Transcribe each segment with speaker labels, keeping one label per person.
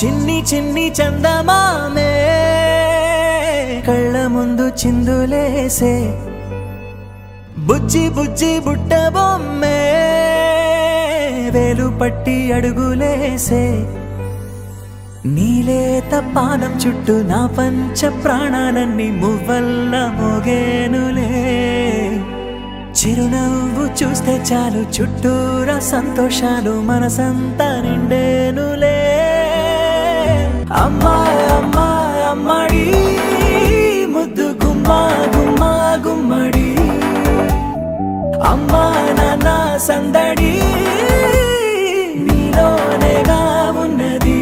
Speaker 1: చిన్ని చిన్ని చందమామే కళ్ళ ముందు చిందులేసే బుజ్జి బుజ్జి బుట్ట బొమ్మే వేలు పట్టి అడుగులేసే నీలేత పానం చుట్టూ నా పంచ ప్రాణాలన్నీ మువ్వల్ల మోగేనులే చిరునవ్వు చూస్తే చాలు చుట్టూరా సంతోషాలు మనసంతా నిండేనులే అమ్మా అమ్మా అమ్మడి ముద్దు గుమ్మా గుమ్మా గుమ్మడి అమ్మా నాన్న సందడి నీలోనేగా ఉన్నది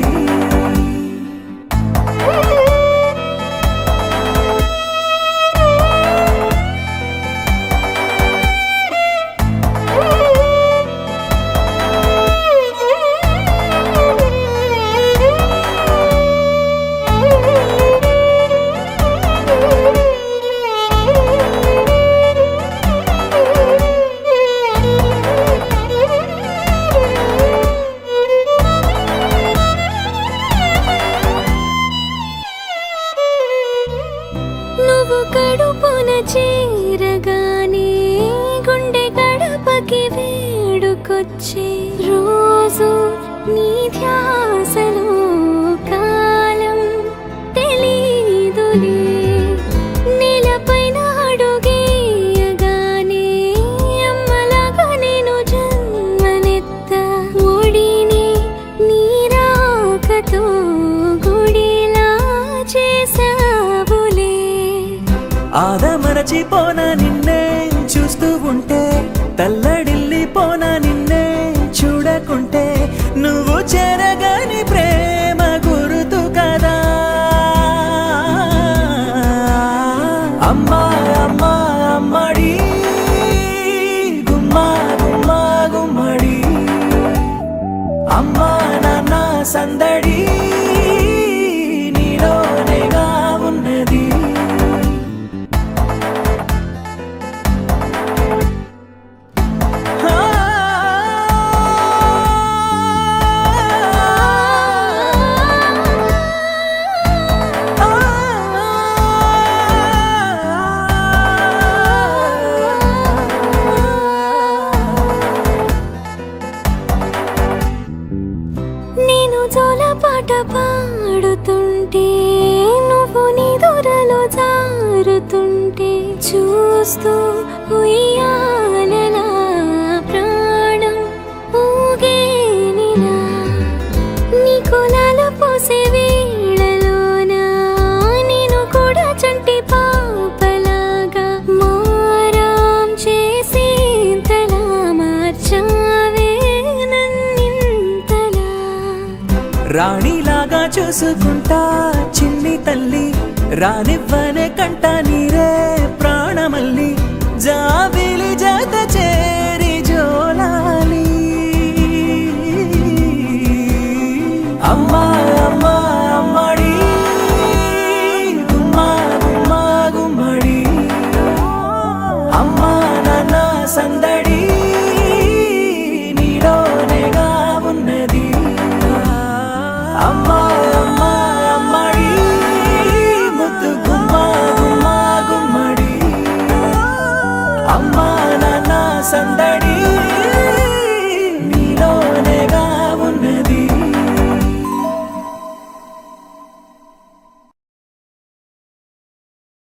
Speaker 2: కడుపున చేరగానే గుండె గడపకి వేడుకొచ్చే రోజు నీ ధ్యాసలో కాలం తెలీదులే నేలపైన అడుగేయగానే అమ్మలాగా నేను జన్మనెత్త ఒడిని నీ రాకతో గుడిలా చేసావులే
Speaker 1: ఆదమరచిపోనా నిన్నే చూస్తూ ఉంటే తల్లడిల్లిపోనా నిన్నే చూడకుంటే నువ్వు చెరగని ప్రేమ గురుతు కదా అమ్మా అమ్మా అమ్మడి గుమ్మా గుమ్మా గుమ్మడి అమ్మా నాన్న సందడి నీలోనేగా ఉన్నది
Speaker 2: పాట పాడుతుంటే నువ్వు నీ దూరలో జారుతుంటే చూస్తూ ఉయ్యాలలా ప్రాణం ఊగేనిలా నీ కులాల పోసే వేళలోన నేను కూడా చంటి పాపలాగా మారాం చేసి తలా మార్చావే
Speaker 1: రాణిలాగా చూసుకుంటా చిన్ని తల్లి రానివ్వనే కంట నీరే ప్రాణమల్లి జాబిలి జత చేరి జోలాలి అమ్మా అమ్మా అమ్మడి గుమ్మా గుమ్మా గుమ్మడి అమ్మా నాన్న సందడి నీలోనేగా ఉన్నది అమ్మా